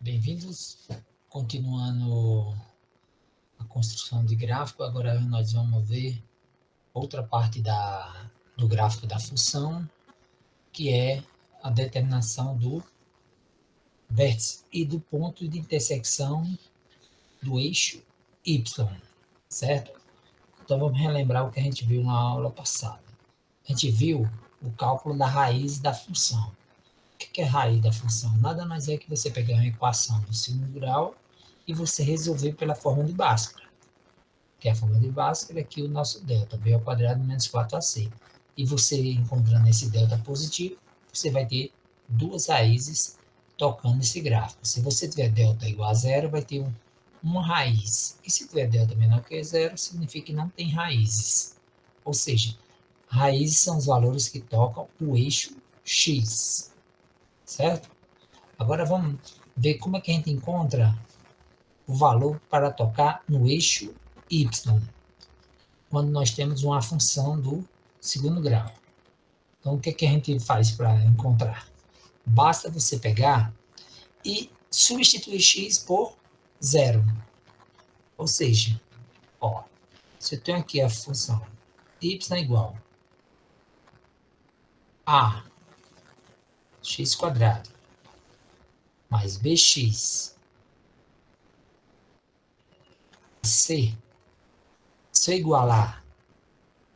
Bem-vindos, continuando a construção de gráfico, agora nós vamos ver outra parte do gráfico da função, que é a determinação do vértice e do ponto de intersecção do eixo y, certo? Então vamos relembrar o que a gente viu na aula passada. A gente viu o cálculo da raiz da função. O que é a raiz da função? Nada mais é que você pegar uma equação do segundo grau e você resolver pela fórmula de Bhaskara. Que é a fórmula de Bhaskara, aqui o nosso delta, b ao quadrado menos 4ac. E você encontrando esse delta positivo, você vai ter duas raízes tocando esse gráfico. Se você tiver delta igual a zero, vai ter uma raiz. E se tiver delta menor que zero, significa que não tem raízes. Ou seja, raízes são os valores que tocam o eixo x. Certo? Agora vamos ver como é que a gente encontra o valor para tocar no eixo y, quando nós temos uma função do segundo grau. Então, o que a gente faz para encontrar? Basta você pegar e substituir x por zero. Ou seja, ó, se eu tenho aqui a função y igual a x quadrado mais bx c, se eu igualar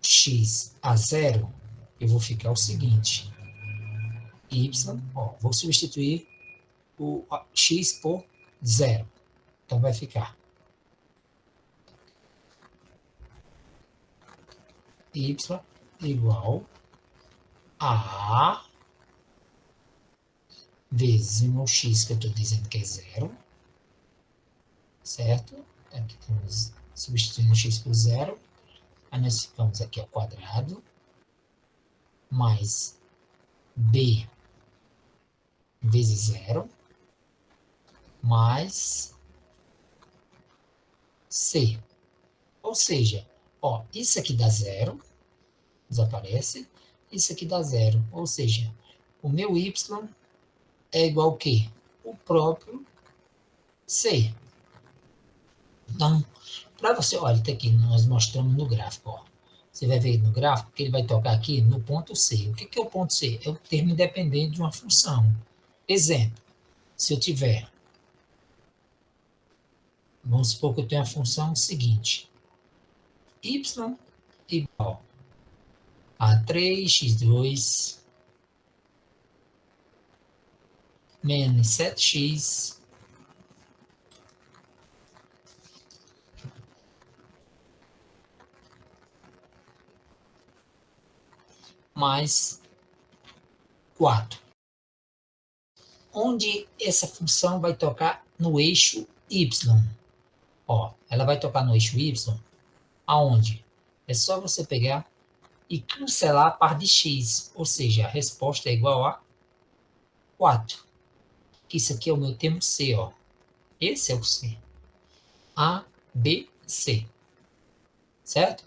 x a zero, eu vou ficar o seguinte, y, ó, vou substituir o x por zero, então vai ficar y igual a vezes o meu x, que eu estou dizendo que é zero, certo? Aqui estamos substituindo x por zero, aí nós ficamos aqui ao quadrado, mais b vezes zero, mais c. Ou seja, ó, isso aqui dá zero, desaparece, isso aqui dá zero. Ou seja, o meu y é igual ao quê? O próprio c. Então, para você, olha, tá aqui, nós mostramos no gráfico, ó. Você vai ver no gráfico que ele vai tocar aqui no ponto C. O que é o ponto C? É o termo independente de uma função. Exemplo, se eu tiver, vamos supor que eu tenho a função seguinte, y igual a 3x2 menos 7x mais 4. Onde essa função vai tocar no eixo y. Ó, ela vai tocar no eixo y, aonde? É só você pegar e cancelar a parte de x, ou seja, a resposta é igual a 4. Que isso aqui é o meu termo C, ó. Esse é o C. A, B, C. Certo?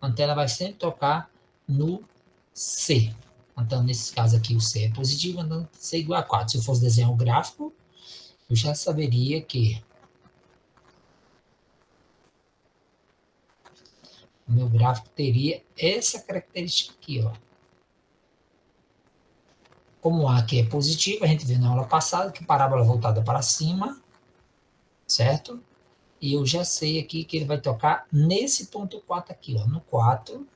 Então ela vai sempre tocar no C. Então, nesse caso aqui, o C é positivo, então C é igual a 4. Se eu fosse desenhar o gráfico, eu já saberia que o meu gráfico teria essa característica aqui, ó. Como A aqui é positivo, a gente viu na aula passada que parábola voltada para cima, certo? E eu já sei aqui que ele vai tocar nesse ponto 4 aqui, ó, no 4,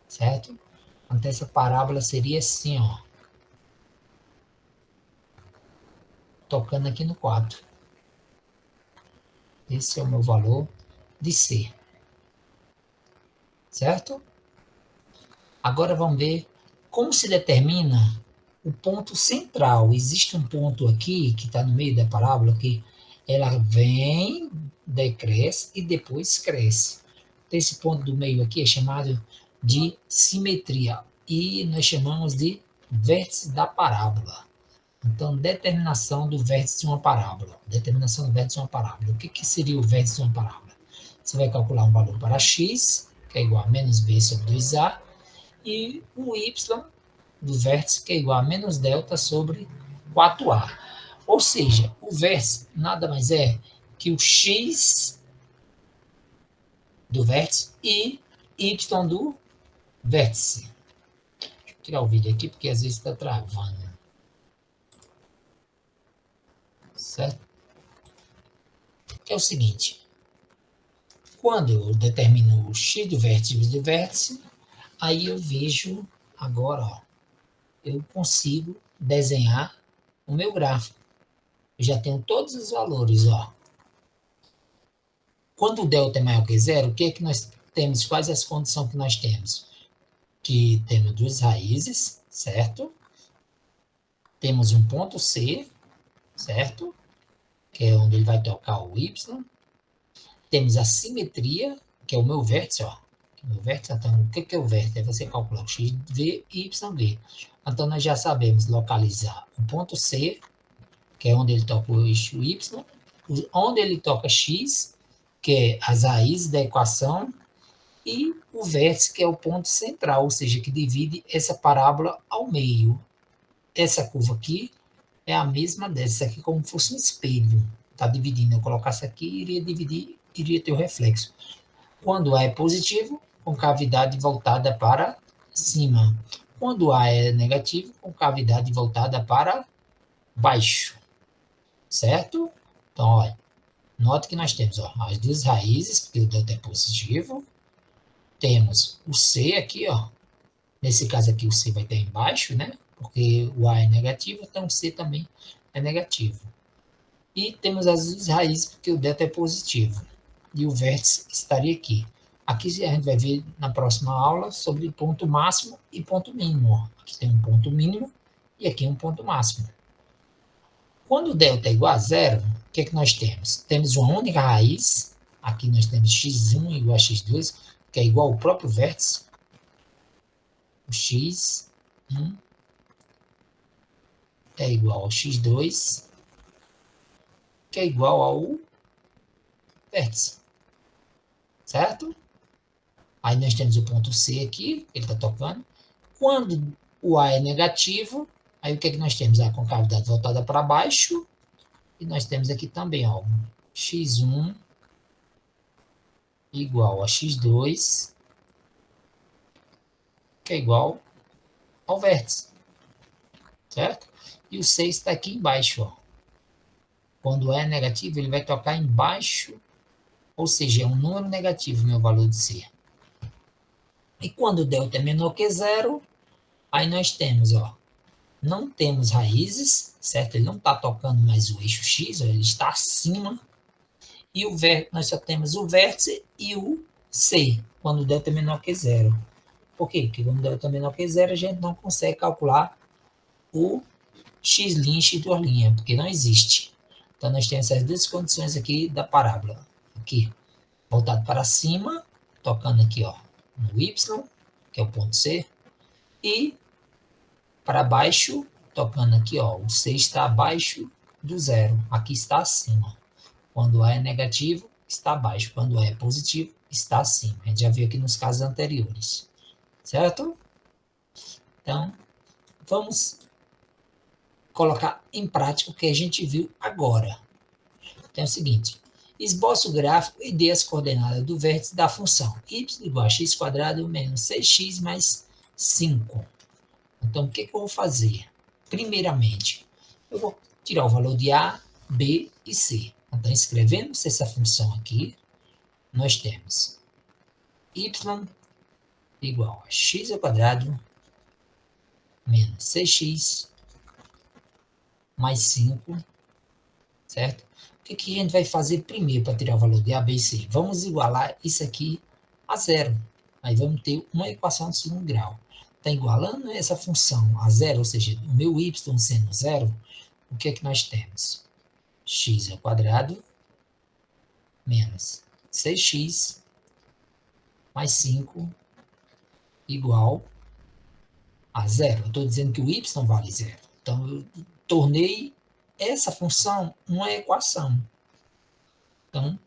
certo? Então, essa parábola seria assim, ó. Tocando aqui no 4. Esse é o meu valor de C. Certo? Agora vamos ver como se determina o ponto central. Existe um ponto aqui, que está no meio da parábola, que ela vem, decresce e depois cresce. Então, esse ponto do meio aqui é chamado de simetria. E nós chamamos de vértice da parábola. Então, determinação do vértice de uma parábola. Determinação do vértice de uma parábola. O que seria o vértice de uma parábola? Você vai calcular um valor para x, que é igual a menos b sobre 2a, e o y do vértice, que é igual a menos delta sobre 4a. Ou seja, o vértice nada mais é que o x do vértice e y do vértice. Deixa eu tirar o vídeo aqui, porque às vezes está travando. Certo? Que é o seguinte. Quando eu determino o x do vértice e y do vértice, aí eu vejo agora, ó, eu consigo desenhar o meu gráfico. Eu já tenho todos os valores, ó. Quando o delta é maior que zero, o que é que nós temos? Quais as condições que nós temos? Que temos duas raízes, certo? Temos um ponto C, certo? Que é onde ele vai tocar o Y. Temos a simetria, que é o meu vértice, ó. O meu vértice, então, o que é o vértice? É você calcular o x, v e y, v. Então, nós já sabemos localizar o ponto C, que é onde ele toca o eixo y, onde ele toca x, que é as raízes da equação, e o vértice, que é o ponto central, ou seja, que divide essa parábola ao meio. Essa curva aqui é a mesma dessa aqui, como se fosse um espelho. Está dividindo. Eu colocasse aqui, iria dividir, iria ter o reflexo. Quando A é positivo, com cavidade voltada para cima. Quando A é negativo, com cavidade voltada para baixo. Certo? Então, olha, note que nós temos ó, as duas raízes, porque o delta é positivo. Temos o C aqui, ó. Nesse caso aqui, o C vai estar embaixo, né? Porque o A é negativo, então o C também é negativo. E temos as duas raízes, porque o delta é positivo. E o vértice estaria aqui. Aqui a gente vai ver na próxima aula sobre ponto máximo e ponto mínimo. Ó. Aqui tem um ponto mínimo e aqui um ponto máximo. Quando o delta é igual a zero, o que é que nós temos? Temos uma única raiz. Aqui nós temos x1 igual a x2, que é igual ao próprio vértice. O x1 é igual ao x2, que é igual ao vértice. Certo? Aí nós temos o ponto C aqui, ele está tocando. Quando o A é negativo, aí o que é que nós temos? A concavidade voltada para baixo. E nós temos aqui também, ó, x1 igual a x2, que é igual ao vértice. Certo? E o C está aqui embaixo, ó. Quando é negativo, ele vai tocar embaixo, ou seja, é um número negativo meu valor de C. E quando o delta é menor que zero, aí nós temos, ó, não temos raízes, certo? Ele não está tocando mais o eixo X, ó, ele está acima. E o vértice, nós só temos o vértice e o C, quando o delta é menor que zero. Por quê? Porque quando o delta é menor que zero, a gente não consegue calcular o x' e x', porque não existe. Então, nós temos essas duas condições aqui da parábola. Aqui, voltado para cima, tocando aqui, ó, no Y, que é o ponto C, e para baixo, tocando aqui, ó, o C está abaixo do zero, aqui está acima. Quando A é negativo, está abaixo. Quando A é positivo, está acima. A gente já viu aqui nos casos anteriores. Certo? Então, vamos colocar em prática o que a gente viu agora. Então é o seguinte, esboça o gráfico e dê as coordenadas do vértice da função y igual a x² menos 6x mais 5. Então, o que eu vou fazer? Primeiramente, eu vou tirar o valor de A, B e C. Então, escrevendo essa função aqui, nós temos y igual a x² menos 6x mais 5, certo? O que a gente vai fazer primeiro para tirar o valor de A, B e C? Vamos igualar isso aqui a zero. Aí vamos ter uma equação de segundo grau. Está igualando essa função a zero, ou seja, o meu y sendo zero, o que é que nós temos? X² menos 6x mais 5 igual a zero. Eu estou dizendo que o y vale zero. Então, eu tornei essa função uma equação. Então,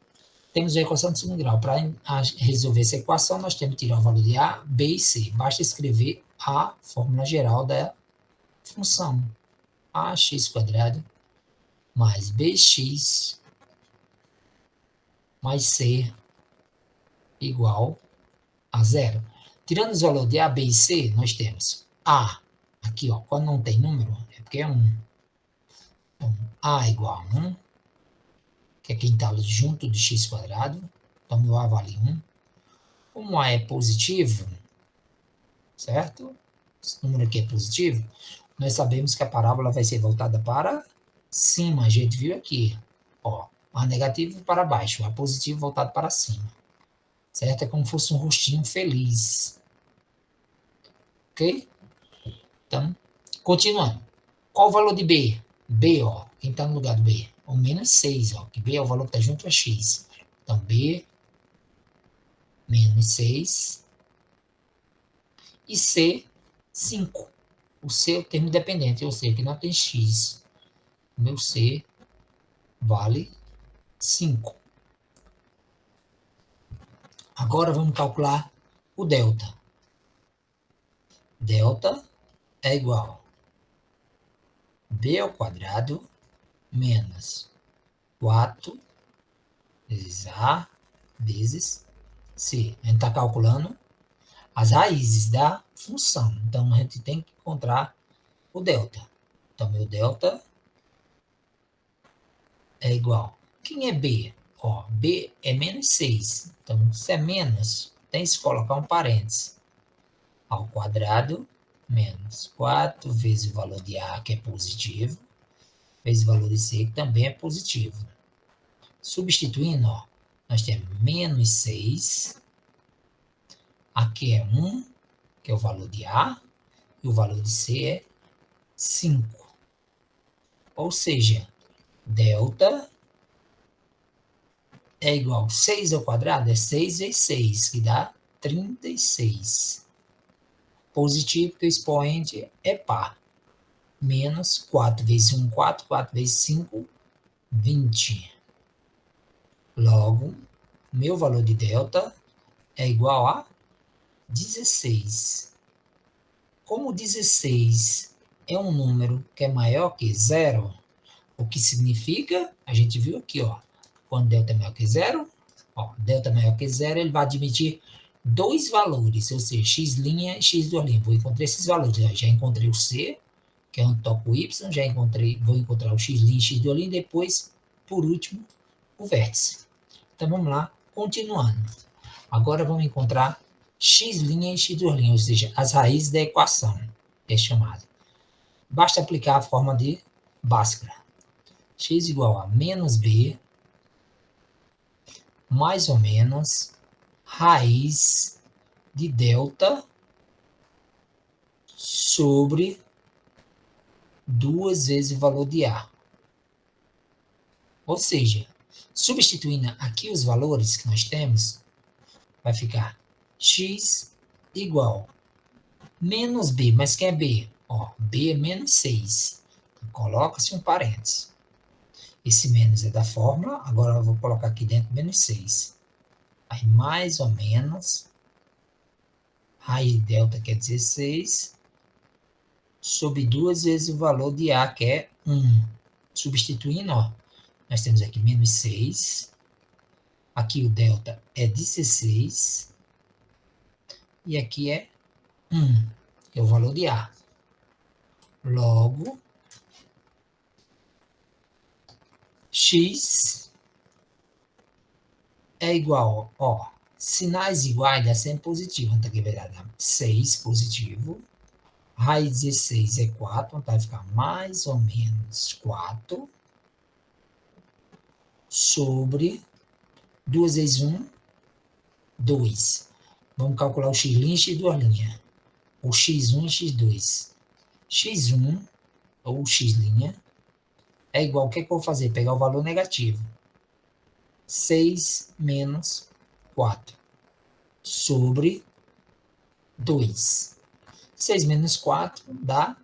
temos a equação de segundo grau. Para resolver essa equação, nós temos que tirar o valor de A, B e C. Basta escrever a fórmula geral da função. Ax² mais bx mais c igual a zero. Tirando os valores de A, B e C, nós temos A, aqui, ó, quando não tem número, é porque é 1. Então, A igual a 1, que é quintal junto de x quadrado. Então, meu A vale 1. Como A é positivo, certo? Esse número aqui é positivo, nós sabemos que a parábola vai ser voltada para cima. A gente viu aqui, ó, A negativo para baixo, A positivo voltado para cima. Certo? É como se fosse um rostinho feliz. Ok? Então, continuando. Qual o valor de B? B, ó, quem está no lugar do B? O menos 6, ó, que B é o valor que está junto a x. Então, B menos 6 e C, 5. O C é o termo dependente, ou seja, que não tem x. O meu C vale 5. Agora vamos calcular o delta. Delta é igual a B ao quadrado menos 4 vezes A vezes C. A gente está calculando as raízes da função. Então, a gente tem que encontrar o delta. Então, meu delta é igual. Quem é B? Ó, B é menos 6. Então, se é menos, tem que colocar um parênteses. Ao quadrado menos 4 vezes o valor de A, que é positivo, vezes o valor de C, que também é positivo. Substituindo, ó, nós temos menos 6. Aqui é 1, que é o valor de A, e o valor de C é 5. Ou seja, delta é igual a 6 ao quadrado, é 6 vezes 6, que dá 36. Positivo, que o expoente é par. Menos 4 vezes 1, 4, 4 vezes 5, 20. Logo, meu valor de delta é igual a 16. Como 16 é um número que é maior que zero, o que significa, a gente viu aqui, ó, quando delta é maior que zero, ó, delta é maior que zero, ele vai admitir dois valores, ou seja, x' e x'. Vou encontrar esses valores. Já encontrei o C, que é onde toca o Y, vou encontrar o x' e x', depois, por último, o vértice. Então vamos lá, continuando. Agora vamos encontrar x' e x', ou seja, as raízes da equação, que é chamada. Basta aplicar a forma de Bhaskara. X igual a menos b, mais ou menos, raiz de delta sobre 2 vezes o valor de A. Ou seja, substituindo aqui os valores que nós temos, vai ficar x igual menos b, mas que é b? Ó, b é menos 6. Então, coloca-se um parênteses. Esse menos é da fórmula, agora eu vou colocar aqui dentro menos 6. Aí, mais ou menos, raiz de delta, que é 16, sobre 2 vezes o valor de A, que é 1. Substituindo, ó, nós temos aqui menos 6. Aqui o delta é 16. E aqui é 1, que é o valor de A. Logo, x é igual, ó, sinais iguais dá sempre positivo. Então aqui vai dar 6 positivo. Raiz de 16 é 4, então vai ficar mais ou menos 4 sobre 2 vezes 1, 2. Vamos calcular o x' e x'. O x1 e x2. x1, ou x', é igual, o que é que eu vou fazer? Pegar o valor negativo. 6 menos 4 sobre 2. 6 menos 4 dá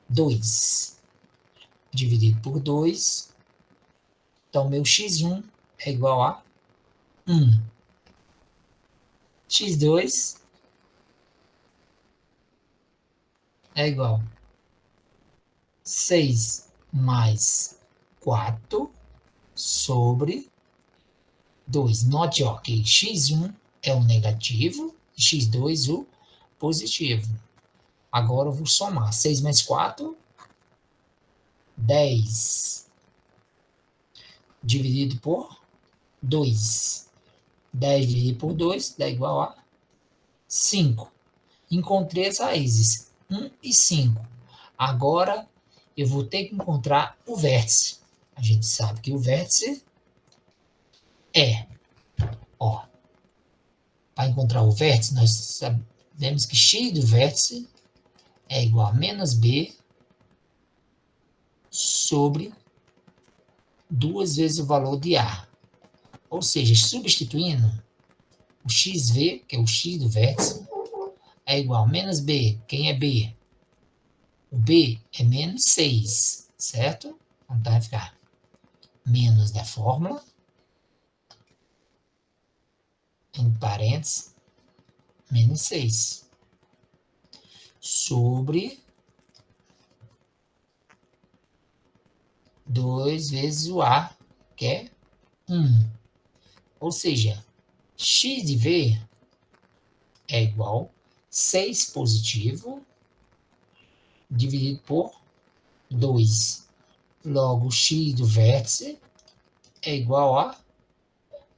2. Dividido por 2. Então, meu x1 é igual a 1. x2 é igual a 6 mais 4 sobre 2. Note, ó, que x1 é o negativo, x2 o positivo. Agora eu vou somar. 6 mais 4, 10. Dividido por 2. 10 dividido por 2 dá igual a 5. Encontrei as raízes 1 e 5. Agora eu vou ter que encontrar o vértice. A gente sabe que o vértice é, ó, para encontrar o vértice, nós sabemos que x do vértice é igual a menos b sobre 2 vezes o valor de A. Ou seja, substituindo, o xv, que é o x do vértice, é igual a menos b. Quem é b? O b é menos 6, certo? Então vai ficar menos da fórmula, em parênteses, menos 6, sobre 2 vezes o A, que é 1. Ou seja, x de V é igual a 6 positivo dividido por 2. Logo, x do vértice é igual a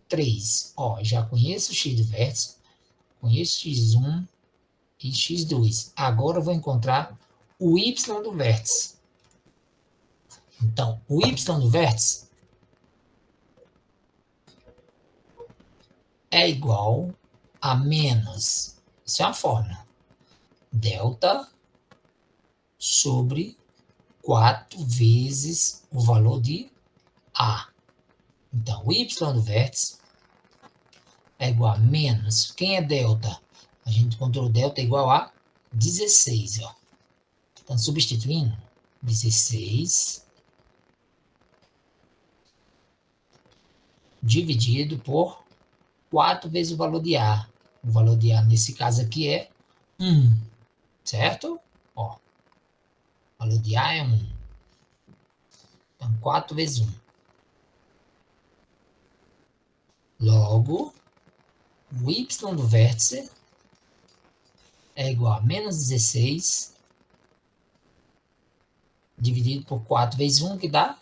3. Ó, já conheço o x do vértice, conheço x1 e x2. Agora eu vou encontrar o y do vértice. Então, o y do vértice é igual a menos, isso é uma fórmula, delta sobre 4 vezes o valor de A. Então, o y do vértice é igual a menos, quem é delta? A gente encontrou delta igual a 16, ó. Então, substituindo, 16 dividido por 4 vezes o valor de A. O valor de A, nesse caso aqui, é 1, certo? Ó, o valor de A é 1. Então, 4 vezes 1. Logo, o y do vértice é igual a menos 16 dividido por 4 vezes 1, que dá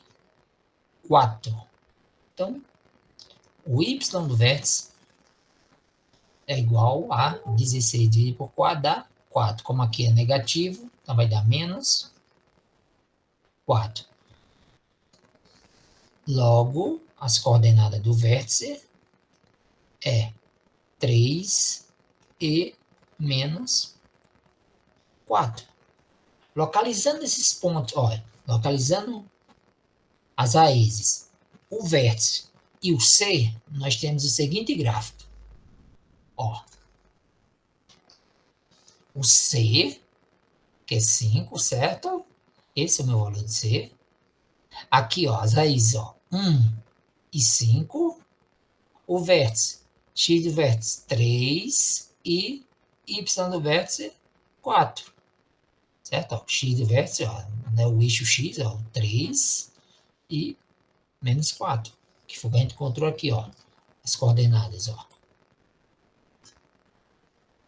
4. Então, o y do vértice é igual a 16 dividido por 4, dá 4. Como aqui é negativo, então vai dar menos 4. Logo, as coordenadas do vértice é 3 e menos 4. Localizando esses pontos, olha, localizando as raízes, o vértice e o C, nós temos o seguinte gráfico. Ó, o C, que é 5, certo? Esse é o meu valor de C. Aqui, ó, as raízes, ó, 1 e 5. O vértice, x do vértice, 3 e y do vértice, 4. Certo? Ó, x do vértice, ó, né, o eixo x, ó, 3 e menos 4. Que foi o que a gente encontrou aqui, ó, as coordenadas, ó.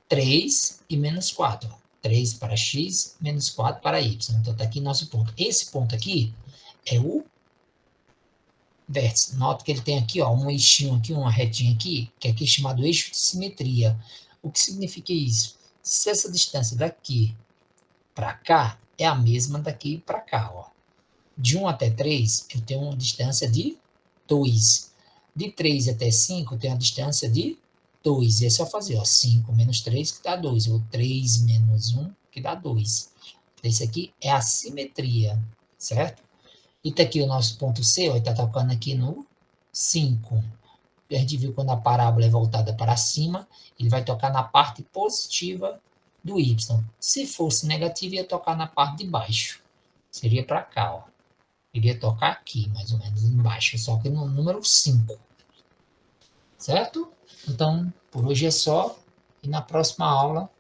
3 e menos 4. Ó. 3 para x, menos 4 para y. Então, está aqui nosso ponto. Esse ponto aqui é o vértice. Nota que ele tem aqui, ó, um eixinho aqui, uma retinha aqui, que é aqui chamado eixo de simetria. O que significa isso? Se essa distância daqui para cá é a mesma daqui para cá, ó. De 1 até 3, eu tenho uma distância de 2. De 3 até 5, eu tenho a distância de 2. E é só fazer, ó, 5 menos 3, que dá 2. Ou 3 menos 1, que dá 2. Esse aqui é a simetria, certo? E tá aqui o nosso ponto C, ó, está tocando aqui no 5. A gente viu quando a parábola é voltada para cima, ele vai tocar na parte positiva do y. Se fosse negativo, ia tocar na parte de baixo. Seria para cá, ó. Iria tocar aqui, mais ou menos, embaixo, só que no número 5. Certo? Então, por hoje é só. E na próxima aula,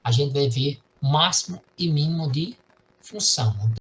a gente vai ver máximo e mínimo de função.